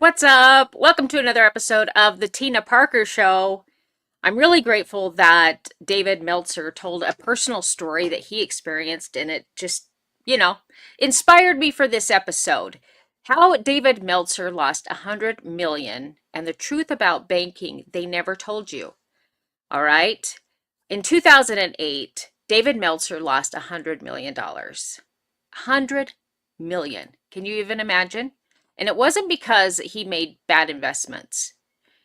What's up? Welcome to another episode of the Tina Parker Show. I'm really grateful that David Meltzer told a personal story that he experienced, and it just, you know, inspired me for this episode. How David Meltzer lost 100 million and the truth about banking they never told you. All right. In 2008, David Meltzer lost $100 million. 100 million. Can you even imagine? And it wasn't because he made bad investments.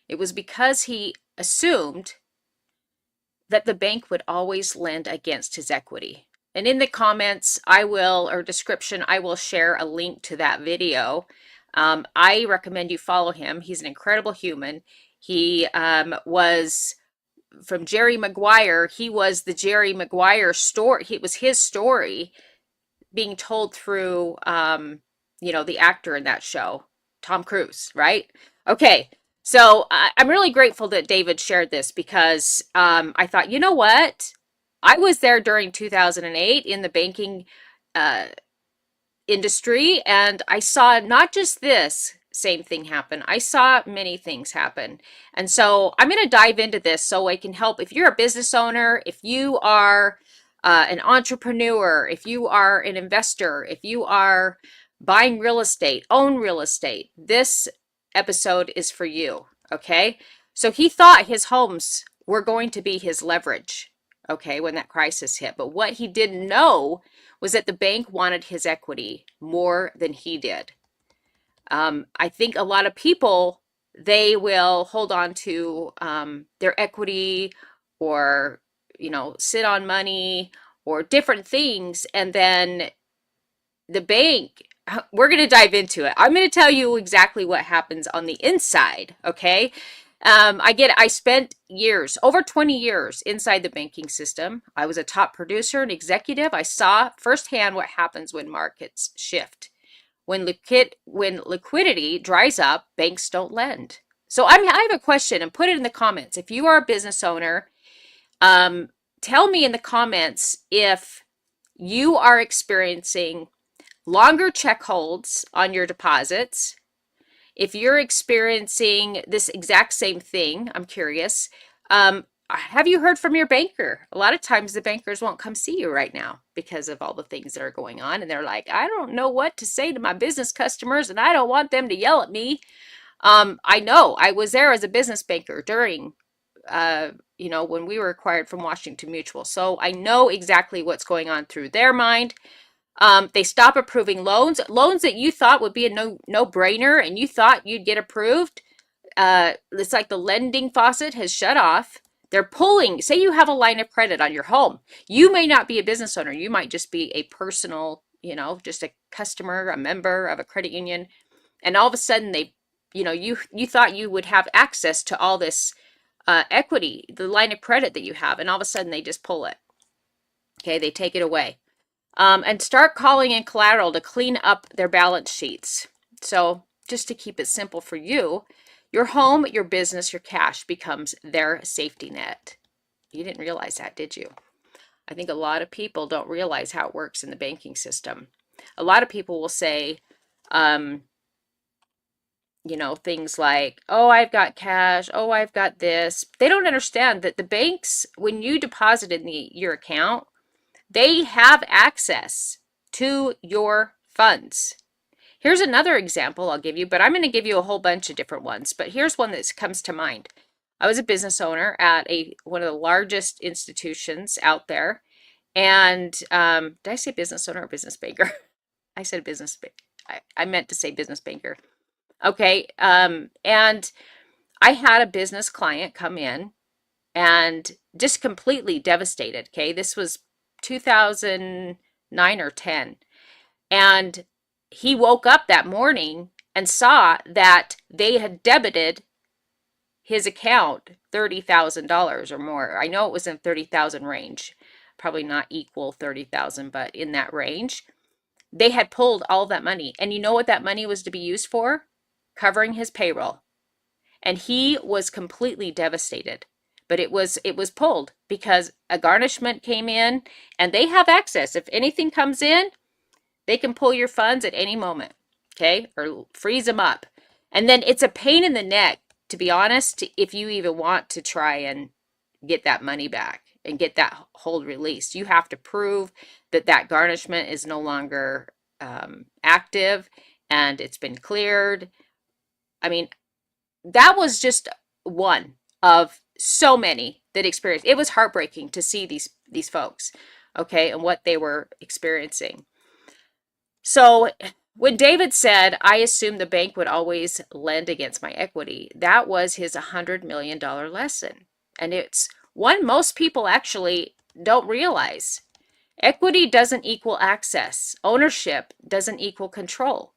It was because he assumed that the bank would always lend against his equity. And in the comments, or description, I will share a link to that video. I recommend you follow him. He's an incredible human. He was from Jerry Maguire. He was the Jerry Maguire story. It was his story being told through, the actor in that show, Tom Cruise, right? Okay, so I'm really grateful that David shared this because I thought, you know what? I was there during 2008 in the banking uh, industry, and I saw not just this same thing happen. I saw many things happen. And so I'm going to dive into this so I can help. If you're a business owner, if you are an entrepreneur, if you are an investor, if you are buying real estate, own real estate, this episode is for you. Okay. So he thought his homes were going to be his leverage. Okay. When that crisis hit. But what he didn't know was that the bank wanted his equity more than he did. I think a lot of people, they will hold on to their equity or, sit on money or different things. And then the bank, we're going to dive into it. I'm going to tell you exactly what happens on the inside. Okay. I spent years, over 20 years inside the banking system. I was a top producer and executive. I saw firsthand what happens when markets shift. When liquidity dries up, banks don't lend. So I have a question, and put it in the comments. If you are a business owner, tell me in the comments if you are experiencing longer check holds on your deposits. If you're experiencing this exact same thing, I'm curious. Have you heard from your banker? A lot of times the bankers won't come see you right now because of all the things that are going on. And they're like, I don't know what to say to my business customers and I don't want them to yell at me. I know I was there as a business banker during, when we were acquired from Washington Mutual. So I know exactly what's going on through their mind. They stop approving loans that you thought would be a no-brainer and you thought you'd get approved. It's like the lending faucet has shut off. They're pulling, say you have a line of credit on your home. You may not be a business owner. You might just be a personal, just a customer, a member of a credit union. And all of a sudden you thought you would have access to all this equity, the line of credit that you have. And all of a sudden they just pull it. Okay, they take it away. And start calling in collateral to clean up their balance sheets. So just to keep it simple for you, your home, your business, your cash becomes their safety net. You didn't realize that, did you? I think a lot of people don't realize how it works in the banking system. A lot of people will say, things like, oh, I've got cash. Oh, I've got this. They don't understand that the banks, when you deposit in your account, they have access to your funds. Here's another example I'll give you, but I'm going to give you a whole bunch of different ones. But here's one that comes to mind. I was a business owner at one of the largest institutions out there. And did I say business owner or business banker? I said business banker. I meant to say business banker. Okay. And I had a business client come in and just completely devastated. Okay. This was 2009 or 10. And he woke up that morning and saw that they had debited his account $30,000 or more. I know it was in 30,000 range, probably not equal 30,000, but in that range. They had pulled all that money. And you know what that money was to be used for? Covering his payroll. And he was completely devastated. But it was pulled because a garnishment came in and they have access. If anything comes in, they can pull your funds at any moment, okay, or freeze them up. And then it's a pain in the neck, to be honest, if you even want to try and get that money back and get that hold released. You have to prove that that garnishment is no longer active and it's been cleared. I mean, that was just one of so many that experienced. It was heartbreaking to see these folks, okay, and what they were experiencing. So when David said, I assumed the bank would always lend against my equity, that was his $100 million lesson. And it's one most people actually don't realize. Equity doesn't equal access. Ownership doesn't equal control.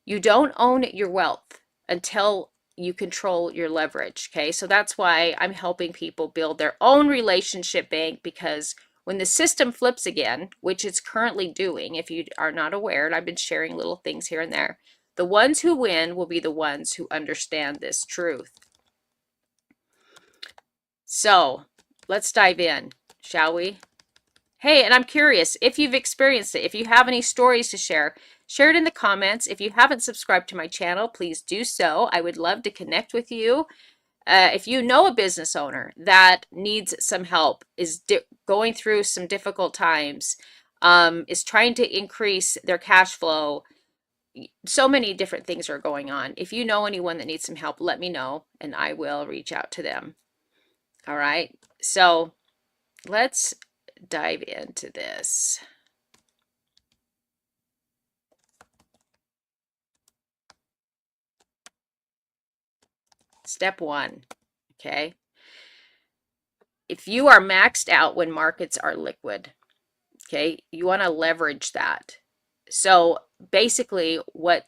You don't own your wealth until you control your leverage. Okay. So that's why I'm helping people build their own relationship bank, because when the system flips again, which it's currently doing, if you are not aware, and I've been sharing little things here and there, the ones who win will be the ones who understand this truth. So let's dive in, shall we? Hey, and I'm curious if you've experienced it. If you have any stories to share, share it in the comments. If you haven't subscribed to my channel, please do so. I would love to connect with you. If you know a business owner that needs some help, is going through some difficult times, is trying to increase their cash flow, so many different things are going on. If you know anyone that needs some help, let me know and I will reach out to them. All right. So let's dive into this. Step one, okay? If you are maxed out when markets are liquid, okay, you want to leverage that. So basically what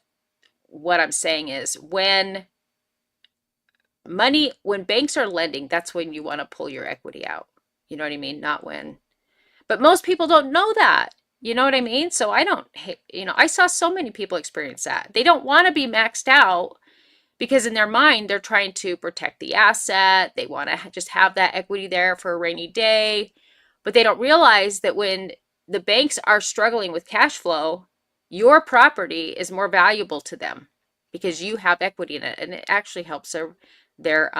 I'm saying is when banks are lending, that's when you want to pull your equity out. You know what I mean? Not when. But most people don't know that. You know what I mean? So I don't, I saw so many people experience that. They don't want to be maxed out because in their mind, they're trying to protect the asset. They want to just have that equity there for a rainy day. But they don't realize that when the banks are struggling with cash flow, your property is more valuable to them because you have equity in it, and it actually helps their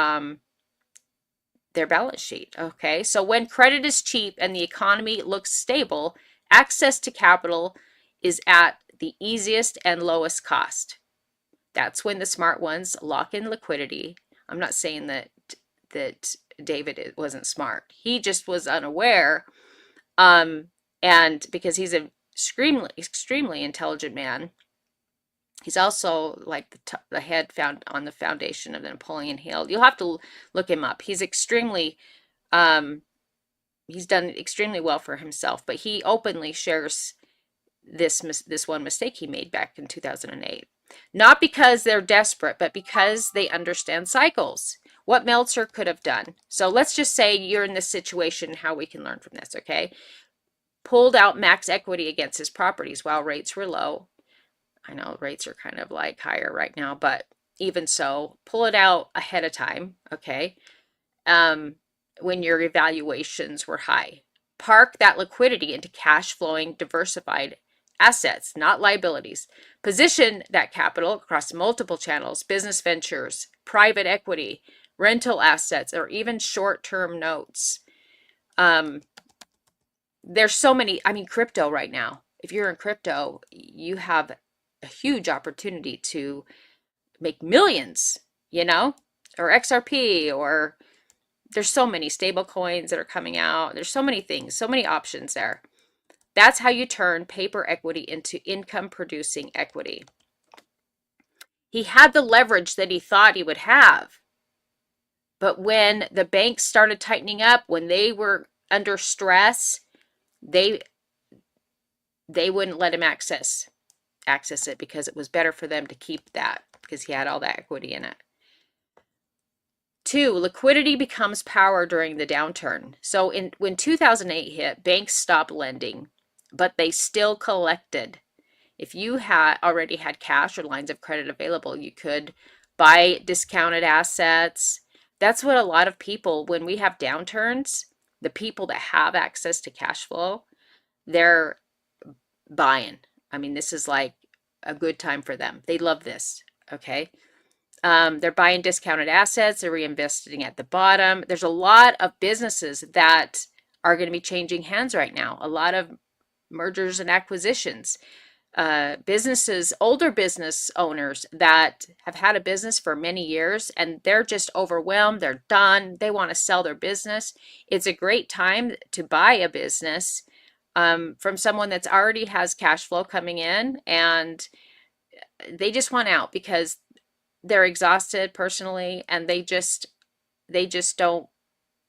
balance sheet. Okay, so when credit is cheap and the economy looks stable, access to capital is at the easiest and lowest cost. That's when the smart ones lock in liquidity. I'm not saying that David wasn't smart. He just was unaware. And because he's an extremely intelligent man, he's also like the head found on the foundation of the Napoleon Hill. You'll have to look him up. He's extremely, he's done extremely well for himself, but he openly shares this one mistake he made back in 2008. Not because they're desperate, but because they understand cycles. What Meltzer could have done. So let's just say you're in this situation, how we can learn from this, okay? Pulled out max equity against his properties while rates were low. I know rates are kind of like higher right now, but even so, pull it out ahead of time, okay? When your evaluations were high. Park that liquidity into cash flowing, diversified assets, not liabilities. Position that capital across multiple channels, business ventures, private equity, rental assets, or even short-term notes. There's so many, crypto right now. If you're in crypto, you have a huge opportunity to make millions, or XRP, or there's so many stable coins that are coming out. There's so many things, so many options there. That's how you turn paper equity into income producing equity. He had the leverage that he thought he would have. But when the banks started tightening up, when they were under stress, they wouldn't let him access it because it was better for them to keep that because he had all that equity in it. 2, liquidity becomes power during the downturn. So when 2008 hit, banks stopped lending, but they still collected. If you already had cash or lines of credit available, you could buy discounted assets. That's what a lot of people, when we have downturns, the people that have access to cash flow, they're buying. This is like a good time for them. They love this, okay? They're buying discounted assets, they're reinvesting at the bottom. There's a lot of businesses that are going to be changing hands right now. A lot of mergers and acquisitions. Businesses, older business owners that have had a business for many years and they're just overwhelmed, they're done, they want to sell their business. It's a great time to buy a business from someone that's already has cash flow coming in and they just want out because they're exhausted personally and they just don't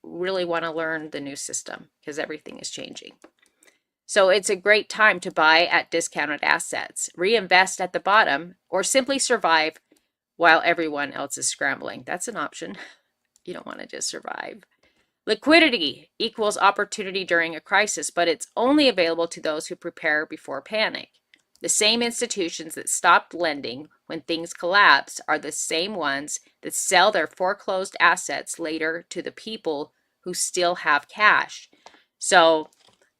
really want to learn the new system because everything is changing. So it's a great time to buy at discounted assets, reinvest at the bottom, or simply survive while everyone else is scrambling. That's an option. You don't want to just survive. Liquidity equals opportunity during a crisis, but it's only available to those who prepare before panic. The same institutions that stopped lending when things collapsed are the same ones that sell their foreclosed assets later to the people who still have cash. So,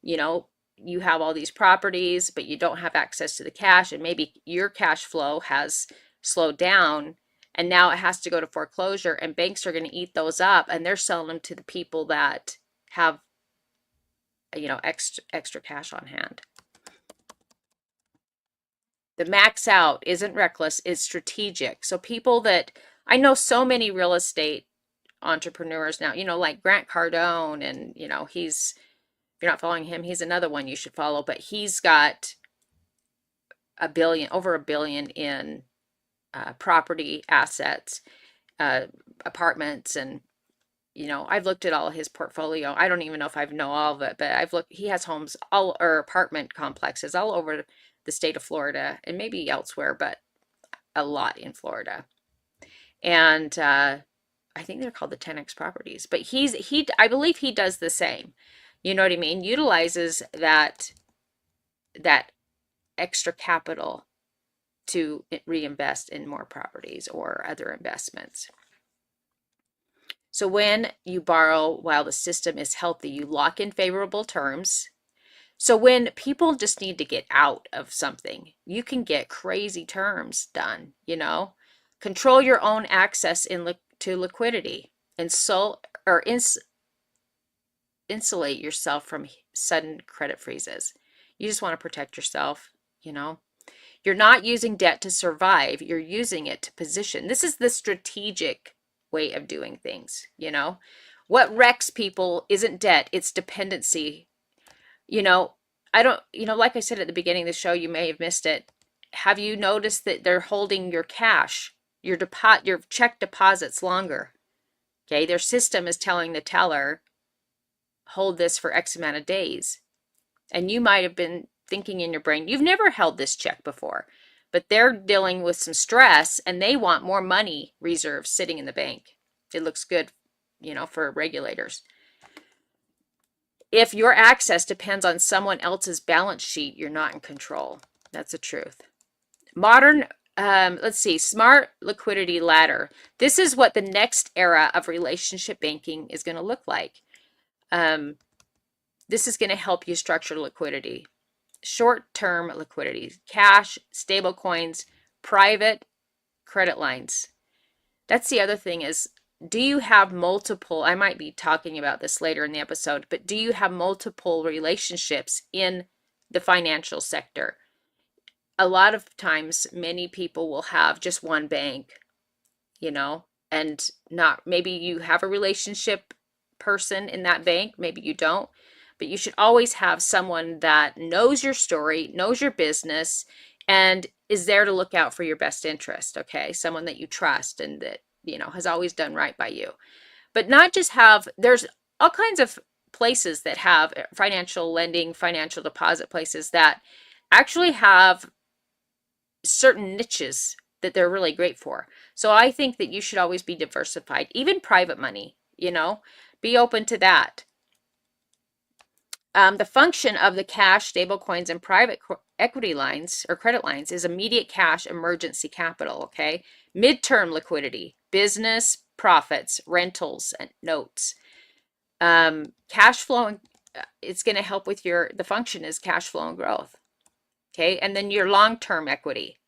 you know, you have all these properties, but you don't have access to the cash, and maybe your cash flow has slowed down and now it has to go to foreclosure and banks are going to eat those up and they're selling them to the people that have extra cash on hand. The max out isn't reckless, it's strategic. So people that I know, so many real estate entrepreneurs now, like Grant Cardone, and he's, if you're not following him, he's another one you should follow, but he's got over a billion in property assets, apartments, and I've looked at all of his portfolio. I don't even know if I know all of it, but I've looked. He has homes or apartment complexes all over the state of Florida and maybe elsewhere, but a lot in Florida. And I think they're called the 10X properties. But I believe he does the same. You know what I mean? Utilizes that extra capital to reinvest in more properties or other investments. So when you borrow while the system is healthy, you lock in favorable terms. So when people just need to get out of something, you can get crazy terms done, Control your own access to liquidity and insulate yourself from sudden credit freezes. You just want to protect yourself, You're not using debt to survive, you're using it to position. This is the strategic way of doing things, What wrecks people isn't debt, it's dependency. I don't, like I said at the beginning of the show, you may have missed it. Have you noticed that they're holding your cash, your check deposits longer? Okay, their system is telling the teller, hold this for X amount of days. And you might have been thinking in your brain, you've never held this check before, but they're dealing with some stress and they want more money reserves sitting in the bank. It looks good, for regulators. If your access depends on someone else's balance sheet, you're not in control. That's the truth. Smart liquidity ladder. This is what the next era of relationship banking is going to look like. This is going to help you structure liquidity. Short-term liquidity, cash, stable coins, private credit lines. That's the other thing is, do you have multiple, I might be talking about this later in the episode, but do you have multiple relationships in the financial sector? A lot of times, many people will have just one bank, and maybe you have a relationship person in that bank, maybe you don't, but you should always have someone that knows your story, knows your business, and is there to look out for your best interest, okay? Someone that you trust and that, has always done right by you. But not just there's all kinds of places that have financial lending, financial deposit places that actually have certain niches that they're really great for. So I think that you should always be diversified, even private money, be open to that. The function of the cash, stable coins, and private equity lines or credit lines is immediate cash, emergency capital, okay? Midterm liquidity, business, profits, rentals, and notes. Cash flow, it's going to help with the function is cash flow and growth, okay? And then your long-term equity.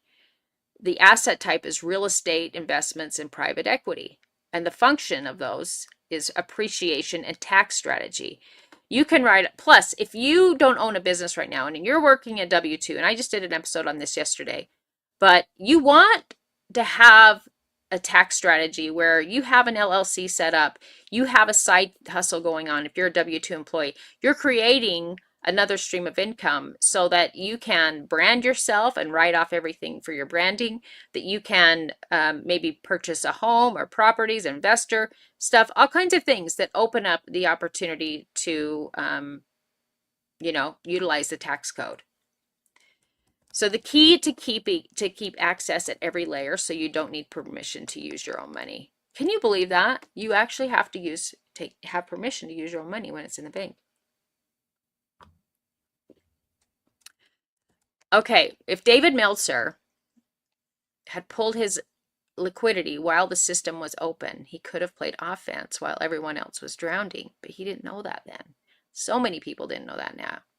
The asset type is real estate, investments, and private equity. And the function of those is appreciation and tax strategy. You can write, plus, if you don't own a business right now and you're working at W-2, and I just did an episode on this yesterday, but you want to have a tax strategy where you have an LLC set up, you have a side hustle going on. If you're a W-2 employee, you're creating another stream of income so that you can brand yourself and write off everything for your branding, that you can maybe purchase a home or properties, investor stuff, all kinds of things that open up the opportunity to, utilize the tax code. So the key to keep access at every layer, so you don't need permission to use your own money. Can you believe that? You actually have to have permission to use your own money when it's in the bank. Okay, if David Meltzer had pulled his liquidity while the system was open, he could have played offense while everyone else was drowning, but he didn't know that then. So many people didn't know that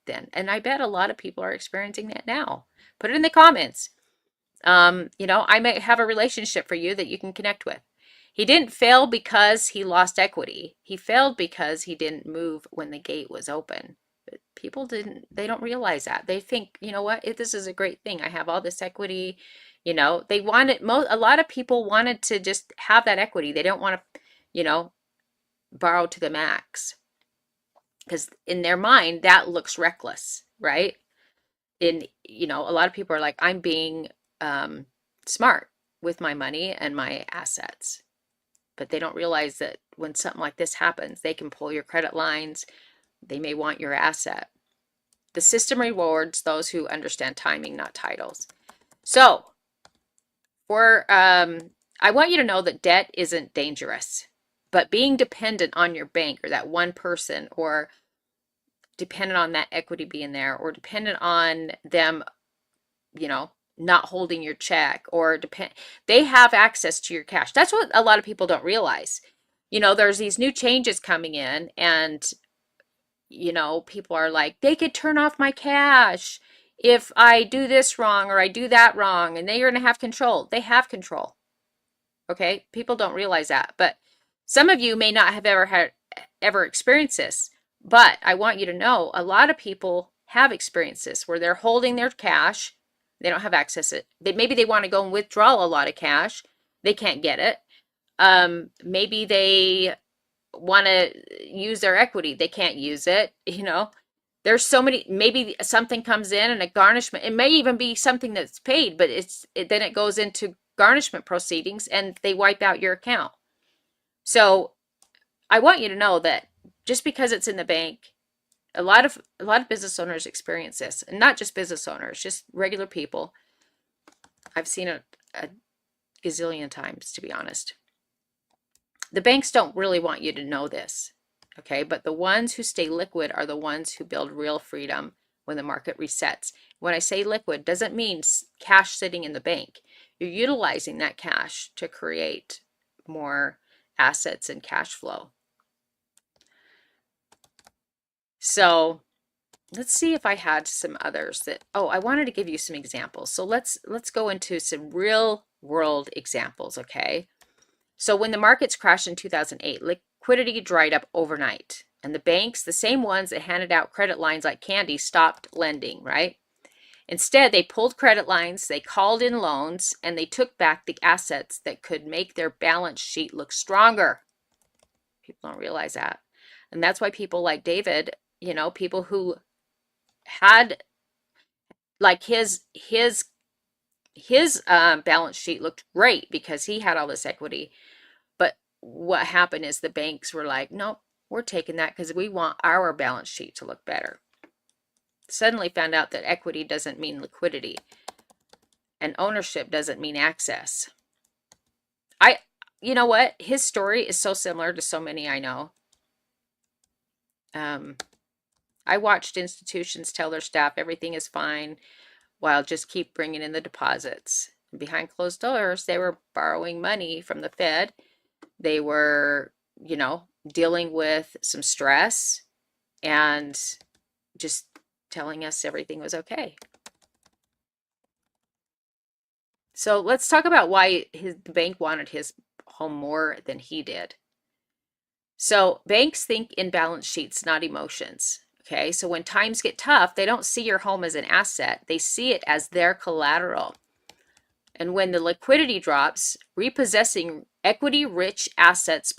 then, and I bet a lot of people are experiencing that now. Put it in the comments. I may have a relationship for you that you can connect with. He didn't fail because he lost equity. He failed because he didn't move when the gate was open. But people they don't realize that. They think, you know what, this is a great thing. I have all this equity. They wanted, a lot of people wanted to just have that equity. They don't want to, borrow to the max. Because in their mind, that looks reckless, right? A lot of people are like, I'm being smart with my money and my assets. But they don't realize that when something like this happens, they can pull your credit lines. They may want your asset. The system rewards those who understand timing, not titles. So, I want you to know that debt isn't dangerous, but being dependent on your bank or that one person, or dependent on that equity being there, or dependent on them, not holding your check, or they have access to your cash. That's what a lot of people don't realize. There's these new changes coming in, and people are like, they could turn off my cash if I do this wrong or I do that wrong, and they're going to have control. They have control. Okay, people don't realize that, but some of you may not have ever experienced this. But I want you to know, a lot of people have experienced this where they're holding their cash. They don't have access to it. Maybe they want to go and withdraw a lot of cash. They can't get it. Maybe they want to use their equity. They can't use it. There's so many. Maybe something comes in and a garnishment. It may even be something that's paid, but then it goes into garnishment proceedings and they wipe out your account. So I want you to know that just because it's in the bank, a lot of business owners experience this, and not just business owners, just regular people. I've seen it a gazillion times, to be honest. The banks don't really want you to know this, okay? But the ones who stay liquid are the ones who build real freedom when the market resets. When I say liquid, doesn't mean cash sitting in the bank. You're utilizing that cash to create more assets and cash flow. So let's see if I had some others I wanted to give you some examples. So let's go into some real world examples, okay? So when the markets crashed in 2008, liquidity dried up overnight, and the banks, the same ones that handed out credit lines like candy, stopped lending, right? Instead, they pulled credit lines, they called in loans, and they took back the assets that could make their balance sheet look stronger. People don't realize that. And that's why people like David, people who had, like, his balance sheet looked great because he had all this equity. But what happened is the banks were like, nope, we're taking that because we want our balance sheet to look better. Suddenly found out that equity doesn't mean liquidity, and ownership doesn't mean access. You know what? His story is so similar to so many I know. I watched institutions tell their staff everything is fine while just keep bringing in the deposits. Behind closed doors, they were borrowing money from the Fed. They were, dealing with some stress and just telling us everything was okay. So let's talk about why the bank wanted his home more than he did. So banks think in balance sheets, not emotions. Okay, so when times get tough, they don't see your home as an asset, they see it as their collateral. And when the liquidity drops, repossessing equity rich assets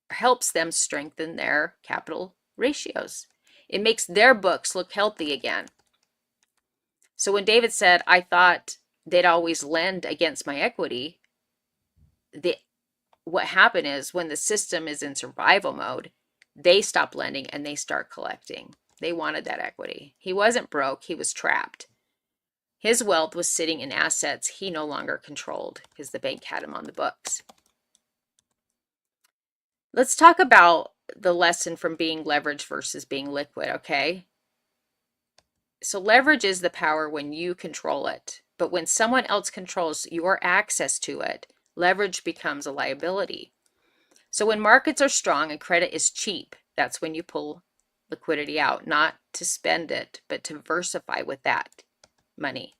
helps them strengthen their capital ratios. It makes their books look healthy again. So when David said, I thought they'd always lend against my equity, what happened is when the system is in survival mode, they stop lending and they start collecting. They wanted that equity. He wasn't broke, he was trapped. His wealth was sitting in assets he no longer controlled because the bank had him on the books. Let's talk about the lesson from being leveraged versus being liquid, okay? So leverage is the power when you control it, but when someone else controls your access to it, leverage becomes a liability. So when markets are strong and credit is cheap, that's when you pull liquidity out, not to spend it, but to diversify with that money.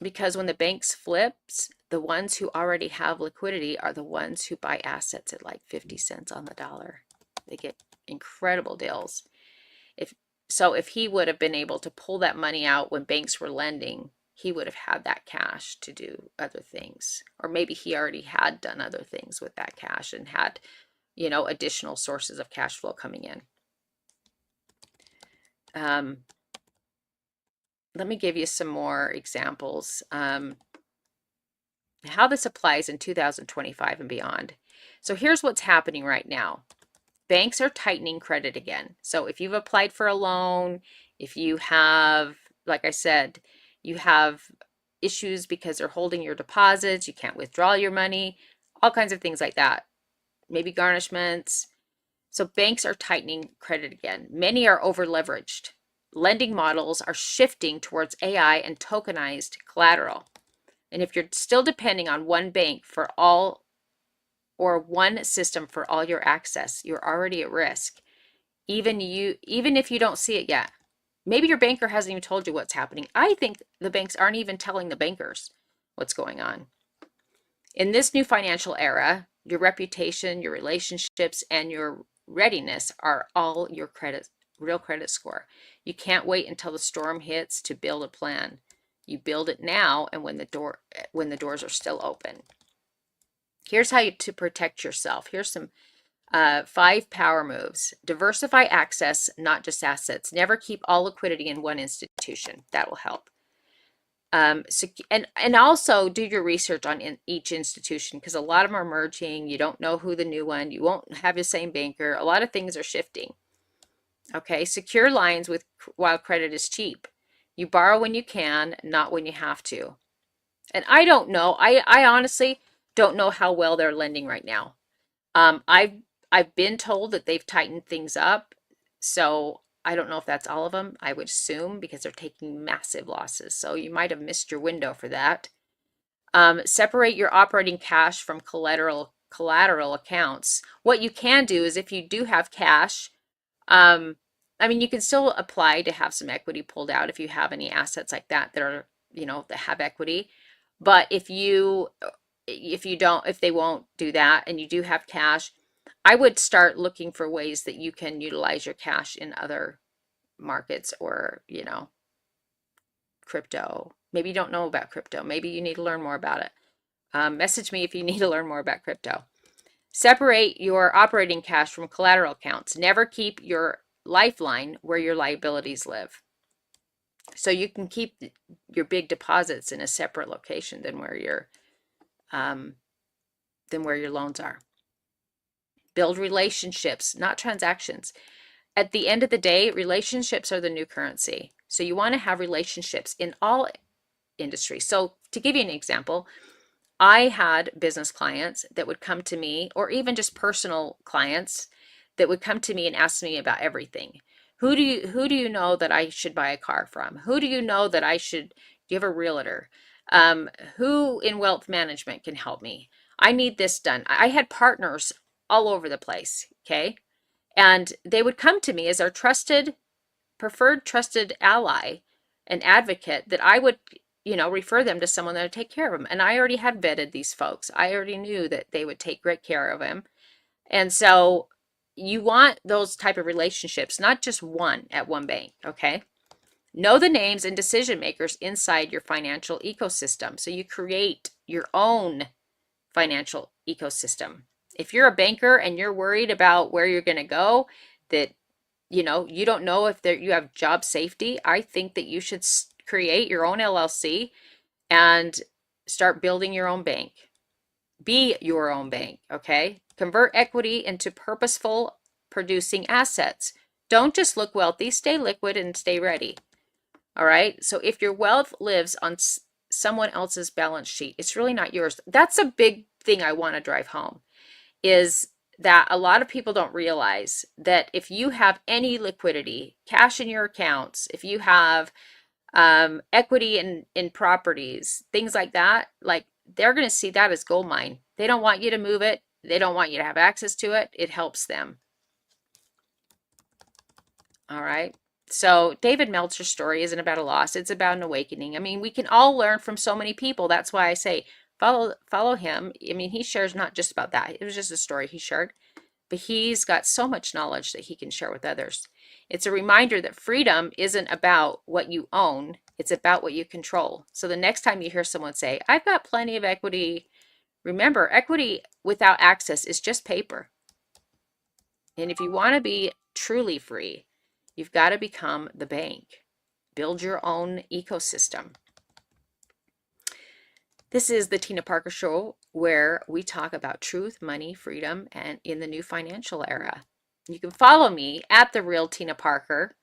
Because when the banks flips, the ones who already have liquidity are the ones who buy assets at like 50 cents on the dollar. They get incredible deals. If he would have been able to pull that money out when banks were lending, he would have had that cash to do other things. Or maybe he already had done other things with that cash and had, additional sources of cash flow coming in. Let me give you some more examples. How this applies in 2025 and beyond. So here's what's happening right now. Banks are tightening credit again. So if you've applied for a loan, if you have, like I said, you have issues because they're holding your deposits, you can't withdraw your money, all kinds of things like that. Maybe garnishments. So banks are tightening credit again. Many are over leveraged. Lending models are shifting towards AI and tokenized collateral. And if you're still depending on one bank for all or one system for all your access, you're already at risk. Even if you don't see it yet. Maybe your banker hasn't even told you what's happening. I think the banks aren't even telling the bankers what's going on. In this new financial era, your reputation, your relationships, and your readiness are all your real credit score. You can't wait until the storm hits to build a plan. You build it now and when the doors are still open. Here's how to protect yourself. Here's some 5 power moves. Diversify access, not just assets. Never keep all liquidity in one institution. That will help. And also do your research on each institution because a lot of them are merging. You don't know who the new one. You won't have the same banker. A lot of things are shifting. Okay, secure lines while credit is cheap. You borrow when you can, not when you have to. And I don't know. I honestly don't know how well they're lending right now. I've been told that they've tightened things up, so I don't know if that's all of them. I would assume because they're taking massive losses. So you might have missed your window for that. Separate your operating cash from collateral accounts. What you can do is if you do have cash, you can still apply to have some equity pulled out if you have any assets like that are, that have equity. But if they won't do that and you do have cash, I would start looking for ways that you can utilize your cash in other markets or, crypto. Maybe you don't know about crypto. Maybe you need to learn more about it. Message me if you need to learn more about crypto. Separate your operating cash from collateral accounts. Never keep your lifeline where your liabilities live. So you can keep your big deposits in a separate location than where your loans are. Build relationships, not transactions. At the end of the day, relationships are the new currency. So you want to have relationships in all industries. So to give you an example, I had business clients that would come to me, or even just personal clients that would come to me and ask me about everything. Who do you know that I should buy a car from? Who do you know that do you have a realtor? Who in wealth management can help me? I need this done. I had partners all over the place, okay? And they would come to me as our preferred trusted ally an advocate, that I would, refer them to someone that would take care of them. And I already had vetted these folks. I already knew that they would take great care of him. And so you want those type of relationships, not just one at one bank, okay? Know the names and decision makers inside your financial ecosystem. So you create your own financial ecosystem. If you're a banker and you're worried about where you're going to go, that you don't know if you have job safety, I think that you should create your own LLC and start building your own bank. Be your own bank, okay? Convert equity into purposeful producing assets. Don't just look wealthy, stay liquid and stay ready. All right? So if your wealth lives on someone else's balance sheet, it's really not yours. That's a big thing I want to drive home, is that a lot of people don't realize that if you have any liquidity, cash in your accounts, if you have equity in properties, things like that, like they're going to see that as gold mine. They don't want you to move it. They don't want you to have access to it. It helps them. All right. So David Meltzer's story isn't about a loss. It's about an awakening. I mean, we can all learn from so many people. That's why I say follow him. I mean, he shares not just about that. It was just a story he shared, but he's got so much knowledge that he can share with others. It's a reminder that freedom isn't about what you own. It's about what you control. So the next time you hear someone say, I've got plenty of equity, remember, equity without access is just paper. And if you want to be truly free, you've got to become the bank. Build your own ecosystem. This is the Tina Parker Show, where we talk about truth, money, freedom, and in the new financial era. You can follow me at The Real Tina Parker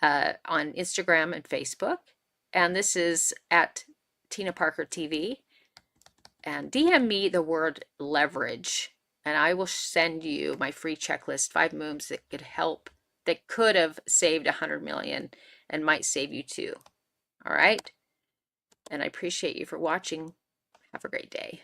on Instagram and Facebook. And this is at Tina Parker TV. And DM me the word leverage, and I will send you my free checklist, 5 moves that could have saved 100 million and might save you too. All right. And I appreciate you for watching. Have a great day.